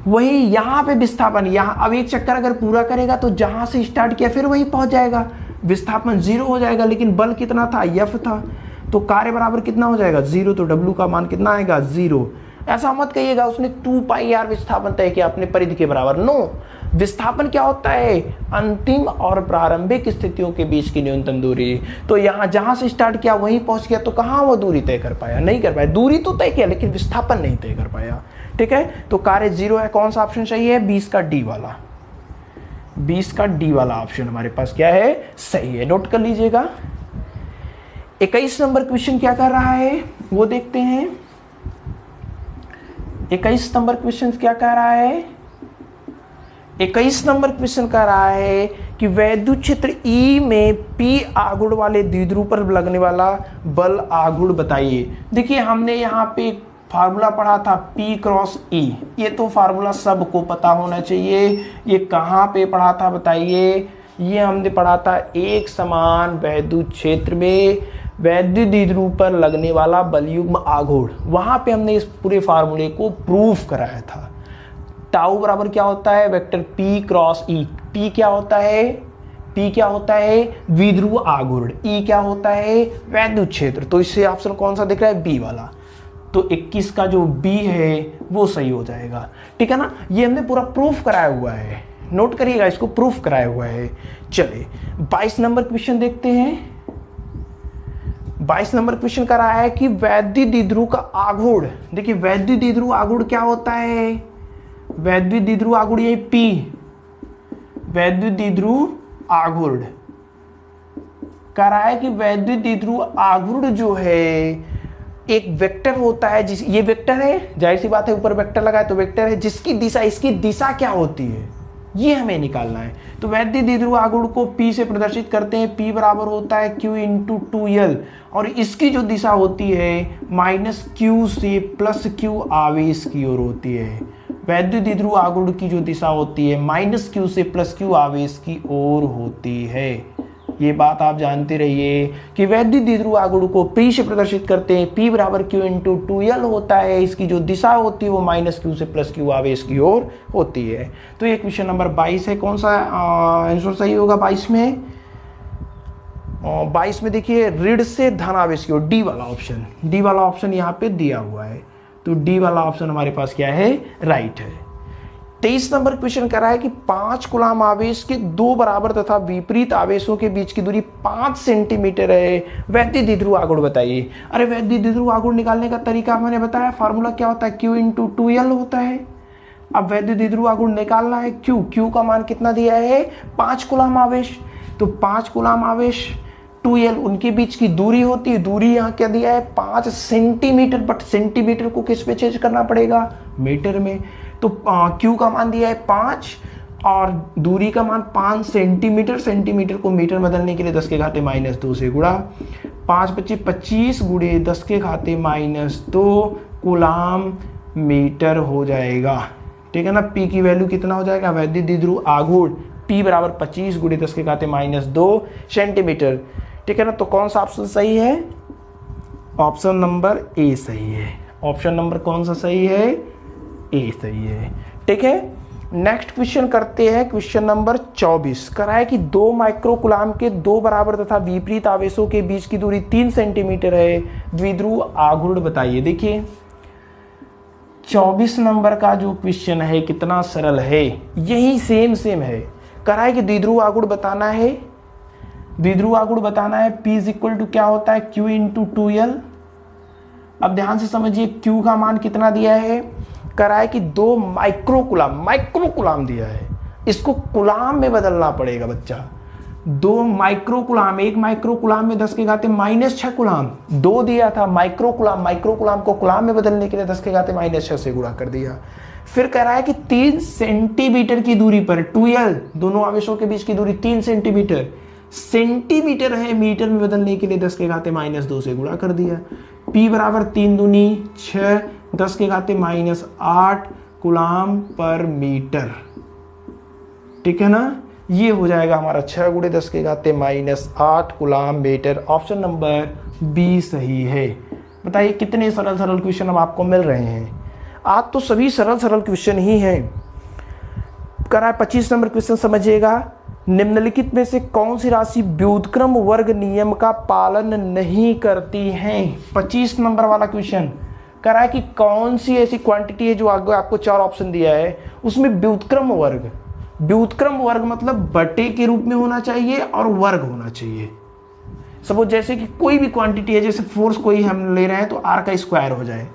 वही यहाँ पे विस्थापन, यहाँ अब एक चक्कर अगर पूरा करेगा तो जहां से स्टार्ट किया फिर वहीं पहुंच जाएगा, विस्थापन 0 हो जाएगा। लेकिन बल कितना था F था, तो कार्य बराबर कितना हो जाएगा 0, तो W का मान कितना आएगा 0। ऐसा मत कहिएगा उसने 2 पाई r विस्थापन तय किया अपने परिधि के बराबर, नो। विस्थापन क्या होता है अंतिम और प्रारंभिक स्थितियों के बीच की न्यूनतम दूरी। तो यहाँ जहां से स्टार्ट किया वहीं पहुंच गया, तो कहाँ वो दूरी तय कर पाया, नहीं कर पाया। दूरी तो तय किया लेकिन विस्थापन नहीं तय कर पाया, ठीक है। तो कार्य 0 है, कौन सा ऑप्शन सही है 20 का डी वाला, 20 का डी वाला ऑप्शन हमारे पास क्या है सही है। नोट कर लीजिएगा। 21 नंबर क्वेश्चन क्या कर रहा है वो देखते हैं। 21 नंबर क्वेश्चन क्या कह रहा है, 21 नंबर क्वेश्चन कह रहा है कि वैद्युत क्षेत्र E में P आघूर्ण वाले द्विध्रुव पर लगने वाला बल आघूर्ण बताइए। देखिए हमने यहाँ पे फार्मूला पढ़ा था P क्रॉस E, ये तो फार्मूला सबको पता होना चाहिए। ये कहाँ पे पढ़ा था बताइए, ये हमने पढ़ा था एक समान वैद्युत क्षेत्र में वैद्युत द्विध्रुव पर लगने वाला बलयुग्म आघूर्ण, वहां पे हमने इस पूरे फार्मूले को प्रूफ कराया था। टाउ बराबर क्या होता है vector P cross E, P क्या होता है P क्या होता है, द्विध्रुव आघूर्ण, E क्या होता है, वैद्युत क्षेत्र। तो इससे ऑप्शन कौन सा दिख रहा है, B वाला। तो 21 का जो B है वो सही हो जाएगा, ठीक है ना। ये हमने पूरा प्रूफ कराया हुआ है, नोट करिएगा, इसको प्रूफ कराया हुआ है। चलिए 22 नंबर क्वेश्चन देखते हैं। 22 नंबर क्वेश्चन करा है कि वैद्युत द्विध्रुव का आघूर्ण। देखिए वैद्युत द्विध्रुव आघूर्ण क्या होता है, वैद्युत द्विध्रुव आघूर्ण ये P, वैद्युत द्विध्रुव आघूर्ण करा है कि वैद्युत द्विध्रुव आघूर्ण जो है एक वेक्टर होता है, जिस ये वेक्टर है, जाहिर सी बात है ऊपर वेक्टर लगा है तो वेक्टर है, जिसकी दिशा, इसकी दिशा क्या होती है ये हमें निकालना है। तो वैद्युत द्विध्रुव आघूर्ण को P से प्रदर्शित करते हैं, P बराबर होता है Q इंटू 2L, और इसकी जो दिशा होती है माइनस Q से प्लस Q आवेश की ओर होती है। वैद्युत द्विध्रुव आघूर्ण की जो दिशा होती है माइनस Q से प्लस Q आवेश की ओर होती है। ये बात आप जानते रहिए कि वैद्युत द्विध्रुव आघूर्ण को P से प्रदर्शित करते हैं, P बराबर Q इंटू 2L होता है, इसकी जो दिशा होती है वो माइनस Q से प्लस Q आवेश की ओर होती है। तो ये क्वेश्चन नंबर 22 है। कौन सा आंसर सही होगा 22 में? 22 में देखिए ऋण से धन आवेश की ओर, डी वाला ऑप्शन, डी वाला ऑप्शन यहाँ पे दिया हुआ है, तो डी वाला ऑप्शन हमारे पास क्या है, राइट है। 23 नंबर क्वेश्चन करा है कि 5 कूलाम आवेश के दो बराबर तथा विपरीत आवेशों के बीच की दूरी 5 सेंटीमीटर है, वैद्युत द्विध्रुव आघूर्ण बताइए। अरे वैद्युत द्विध्रुव आघूर्ण निकालने का तरीका मैंने बताया, फार्मूला क्या होता है, Q इंटू 2L होता है। अब वैद्युत द्विध्रुव आघूर्ण निकालना है, Q का मान कितना दिया है, 5 कूलाम आवेश, तो 5 कूलाम आवेश 2L उनके बीच की दूरी होती है, दूरी यहाँ क्या दिया है 5 सेंटीमीटर, बट सेंटीमीटर को किस पे चेंज करना पड़ेगा, मीटर में। तो Q का मान दिया है 5 और दूरी का मान 5 सेंटीमीटर, सेंटीमीटर को मीटर बदलने के लिए 10 के घाते -2 से गुणा, 5 × 25 गुणे 10 के घाते -2 कूलाम मीटर हो जाएगा, ठीक है ना। P की वैल्यू कितना हो जाएगा, वैद्युत द्विध्रुव आघूर्ण P बराबर 25 गुणे 10 के घाते -2 सेंटीमीटर, ठीक है ना। तो कौन सा ऑप्शन सही है, ऑप्शन नंबर ए सही है। ऑप्शन नंबर कौन सा सही है, ए सही है, ठीक है। नेक्स्ट क्वेश्चन करते हैं, क्वेश्चन नंबर 24 करा है कि 2 माइक्रो कूलाम के दो बराबर तथा विपरीत आवेशों के बीच की दूरी 3 सेंटीमीटर है, द्विध्रुव आघूर्ण बताइए। देखिए 24 नंबर का जो क्वेश्चन है कितना सरल है, यही सेम है। करा है कि द्विध्रुव आघूर्ण बताना है, द्विध्रुव आघूर्ण बताना है, P इज इक्वल टू क्या होता है, Q इंटू 2L। अब ध्यान से समझिए Q का मान कितना दिया है, करा है कि 2 माइक्रो कूलाम दिया है, इसको कूलाम में बदलना पड़ेगा बच्चा। 2 माइक्रो कूलाम, 1 माइक्रो कूलाम में 10 के घाते -6 कूलाम, 2 दिया था माइक्रो कूलाम को कूलाम में बदलने के लिए 10 के घाते -6 से गुणा कर दिया। फिर कह रहा है कि 3 सेंटीमीटर की दूरी पर 2L, दोनों आवेशों के बीच की दूरी 3 सेंटीमीटर है, मीटर में बदलने के लिए 10 के घाते -2 से गुणा कर दिया। P बराबर 3 दूनी 6, 10 के घाते -8 कूलाम पर मीटर, ठीक है ना। ये हो जाएगा हमारा 6 गुणे 10 के घाते -8 coulomb metre. Option number B सही है। बताइए कितने सरल क्वेश्चन अब आपको मिल रहे हैं, आज तो सभी सरल क्वेश्चन ही हैं। करा 25 नंबर क्वेश्चन समझिएगा, निम्नलिखित में से कौन सी राशि व्युत्क्रम वर्ग नियम का पालन नहीं करती है। 25 नंबर वाला क्वेश्चन करा है कि कौन सी ऐसी क्वांटिटी है जो आगे आपको 4 ऑप्शन दिया है, उसमें व्युत्क्रम वर्ग मतलब बटे के रूप में होना चाहिए और वर्ग होना चाहिए। सपोज जैसे कि कोई भी क्वांटिटी है, जैसे फोर्स कोई हम ले रहे हैं तो r का स्क्वायर हो जाए,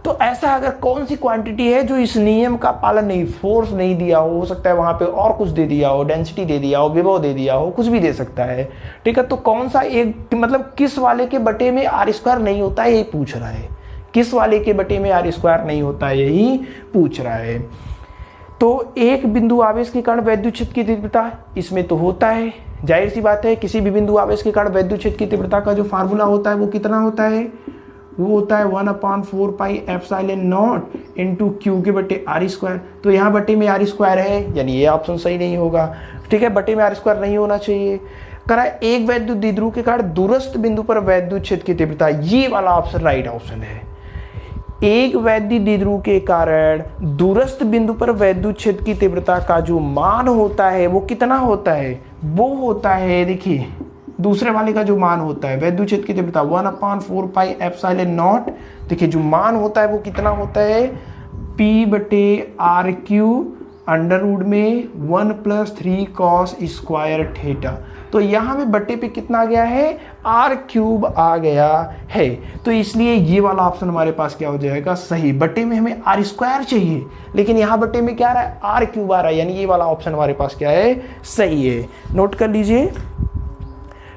तो ऐसा अगर कौन सी क्वांटिटी है जो इस नियम का पालन नहीं, फोर्स नहीं दिया हो सकता है वहां पे और कुछ दे दिया हो, डेंसिटी दे दिया हो, विभव दे दिया हो, कुछ भी दे सकता है, ठीक है। तो कौन सा एक, मतलब किस वाले के बटे में r² नहीं होता है, यही पूछ रहा है। किस वाले के बटे में r² नहीं होता है, यही पूछ रहा है। तो एक बिंदु आवेश के कारण वैद्युत क्षेत्र की तीव्रता, इसमें तो होता है, जाहिर सी बात है। किसी भी बिंदु आवेश के कारण वैद्युत क्षेत्र की तीव्रता का जो फार्मूला होता है वो कितना होता है, वो होता है 1/4 pi epsilon not into Q के बटे r²। तो यहाँ बटे में r² है, यानी ये ऑप्शन सही नहीं होगा, ठीक है। बटे में r² नहीं होना चाहिए। करा एक वैद्युत द्विध्रुव के कारण दूरस्थ बिंदु पर वैद्युत क्षेत्र की तीव्रता, ये वाला ऑप्शन राइट ऑप्शन है। एक वैद्युत द्विध्रुव के कारण दूरस्थ बिंदु पर वैद्युत क्षेत्र की तीव्रता का जो मान होता है वो कितना होता है, वो होता है, देखिए दूसरे वाले का जो मान होता है वैद्युत क्षेत्र की तीव्रता 1/4πε0। देखिए जो मान होता है वो कितना होता है, P/R³ अंडर रूट में 1 + 3 cos स्क्वायर थीटा। तो यहाँ में बट्टे पे कितना आ गया है, R³ आ गया है। तो इसलिए ये वाला ऑप्शन हमारे पास क्या हो जाएगा, सही। बट्टे में हमें R² चाहिए, लेकिन यहाँ बट्टे में क्या आ रहा है, R³ आ रहा है, यानी ये वाला ऑप्शन हमारे पास क्या है, सही है। नोट कर लीजिए,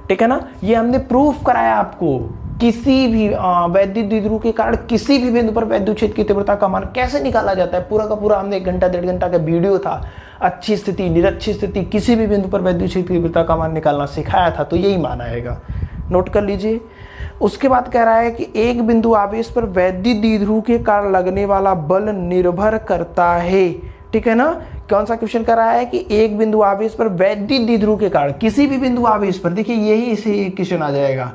ठीक है ना। ये हमने प्रूफ कराया आपको, किसी भी वैद्युत द्विध्रुव के कारण किसी भी बिंदु पर वैद्युत क्षेत्र की तीव्रता का मान कैसे निकाला जाता है, पूरा का पूरा हमने 1 घंटा 1.5 घंटा का वीडियो था। अच्छी स्थिति, निरक्षी स्थिति, किसी भी बिंदु पर वैद्युत क्षेत्र की तीव्रता का मान निकालना सिखाया था, तो यही मान आएगा। नोट कर लीजिए। उसके बाद कह रहा है कि एक बिंदु आवेश पर वैद्युत द्विध्रुव के कारण लगने वाला बल निर्भर करता है, ठीक है ना। कौन सा क्वेश्चन कर रहा है कि एक बिंदु आवेश पर वैद्युत द्विध्रुव के कारण, किसी भी बिंदु आवेश पर, देखिए यही इसे क्वेश्चन आ जाएगा,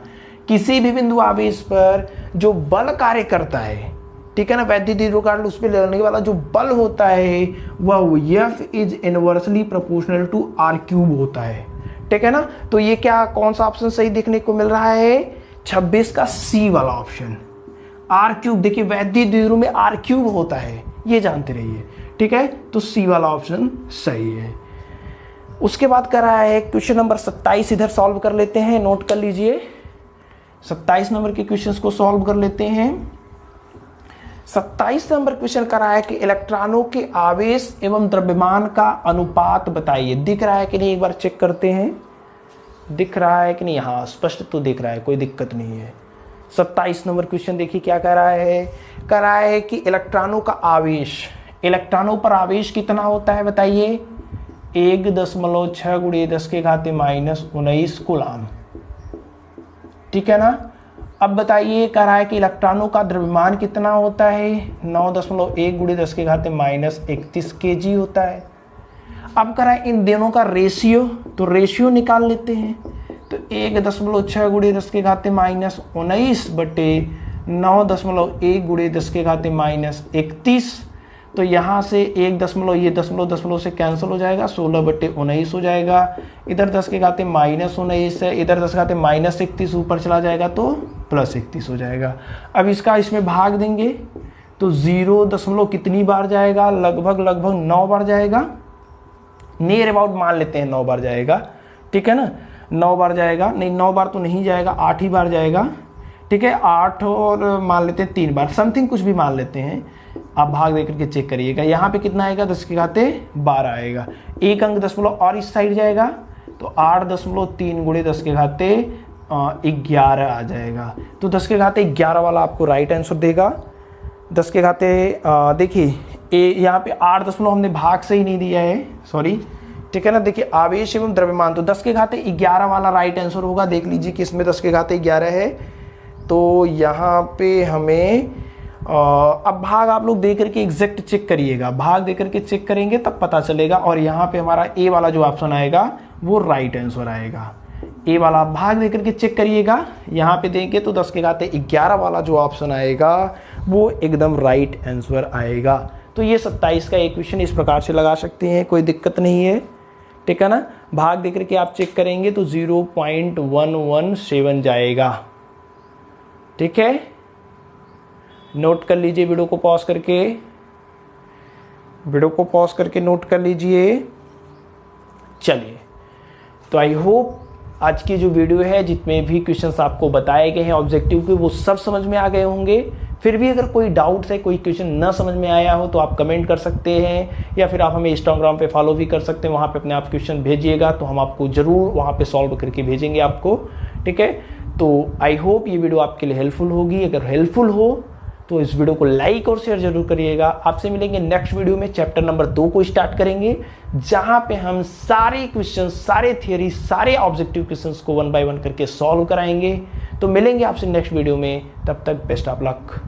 किसी भी बिंदु आवेश पर जो बल कार्य करता है, ठीक है ना, वैद्युत द्विध्रुव के कारण उस पर लगने वाला जो बल होता है वह F is inversely proportional to R³ होता है, ठीक है ना। तो ये क्या, कौन सा ऑप्शन सही देखने को मिल रहा है, 26 का C वाला ऑप्शन, R³। देखिए वैद्युत द्विध्रुव में R³ होता है, ये जानते रहिए, ठीक है। तो C वाला ऑप्शन सही है। उसके बाद कर रहा है क्वेश्चन नंबर 27, इधर सॉल्व कर लेते हैं। नोट कर लीजिए, 27 नंबर के क्वेश्चंस को सॉल्व कर लेते हैं। 27 नंबर क्वेश्चन कर रहा है कि इलेक्ट्रॉनों के आवेश एवं द्रव्यमान का अनुपात बताइए। दिख रहा है कि नहीं, एक बार चेक करते हैं, दिख रहा है कि नहीं, हाँ स्पष्ट तो दिख रहा है, कोई दिक्कत नहीं है। 27 नंबर क्वेश्चन देखिए क्या कह रहा है, कह रहा है कि इलेक्ट्रॉनों का आवेश, इलेक्ट्रॉनों पर आवेश कितना होता है बताइए, 1.6 × 10⁻⁻19 कूलम, ठीक है ना। अब बताइए, कह रहा है कि इलेक्ट्रॉनों का द्रव्यमान कितना होता है, 9.1 × 10⁻31 kg होता है। अब कह रहा है इन दोनों का रेशियो, तो रेशियो निकाल लेते हैं। तो 1.6 × 10⁻19 बटे 9.1 × 10⁻31, तो यहाँ से 1 दशमलव, ये दशमलव से कैंसिल हो जाएगा, 16/19 हो जाएगा। इधर 10⁻⁻19 है, इधर 10⁻⁻31 ऊपर चला जाएगा तो +31 हो जाएगा। अब इसका इसमें भाग देंगे तो 0 दशमलव कितनी बार जाएगा, लगभग 9 बार जाएगा, नियर अबाउट मान लेते हैं 9 बार जाएगा, ठीक है ना। 9 बार जाएगा, नहीं 9 बार तो नहीं जाएगा, 8 ही बार जाएगा, ठीक है। 8 और मान लेते हैं 3 बार, समथिंग कुछ भी मान लेते हैं। आप भाग देकर के चेक करिएगा, यहाँ पे कितना आएगा, 10⁻12 आएगा। एक अंक दशमलव और इस साइड जाएगा तो 8.3 × 10⁻11 आ जाएगा। तो 10⁻11 वाला आपको राइट आंसर देगा। 10⁻, देखिए यहाँ पे 8 दशमलव हमने भाग से ही नहीं दिया है, सॉरी, ठीक है ना। देखिए आवेश एवं द्रव्यमान, तो 10⁻11 वाला राइट आंसर होगा। देख लीजिए कि इसमें 10⁻11 है, तो यहाँ पे हमें अब भाग आप लोग दे करके एग्जैक्ट चेक करिएगा, भाग दे करके चेक करेंगे तब पता चलेगा। और यहाँ पे हमारा ए वाला जो ऑप्शन आएगा वो राइट आंसर आएगा। ए वाला भाग दे करके चेक करिएगा, यहाँ पे देंगे तो 10⁻11 वाला जो ऑप्शन आएगा वो एकदम राइट आंसर आएगा। तो ये 27 का एक क्वेश्चन इस प्रकार से लगा सकते हैं, कोई दिक्कत नहीं है, ठीक है ना। भाग दे करके आप चेक करेंगे तो 0.117 जाएगा, ठीक है। नोट कर लीजिए, वीडियो को पॉज करके नोट कर लीजिए। चलिए, तो आई होप आज की जो वीडियो है, जितने भी क्वेश्चंस आपको बताए गए हैं ऑब्जेक्टिव के, वो सब समझ में आ गए होंगे। फिर भी अगर कोई डाउट्स है, कोई क्वेश्चन ना समझ में आया हो तो आप कमेंट कर सकते हैं, या फिर आप हमें इंस्टाग्राम पे फॉलो भी कर सकते हैं। वहाँ पे अपने आप क्वेश्चन भेजिएगा तो हम आपको ज़रूर वहाँ पे सॉल्व करके भेजेंगे आपको, ठीक है। तो आई होप ये वीडियो आपके लिए हेल्पफुल होगी। अगर हेल्पफुल हो तो इस वीडियो को लाइक और शेयर जरूर करिएगा। आपसे मिलेंगे नेक्स्ट वीडियो में, चैप्टर नंबर 2 को स्टार्ट करेंगे, जहां पे हम सारे क्वेश्चन, सारे थियरी, सारे ऑब्जेक्टिव क्वेश्चंस को 1 बाय 1 करके सॉल्व कराएंगे। तो मिलेंगे आपसे नेक्स्ट वीडियो में, तब तक बेस्ट ऑफ लक।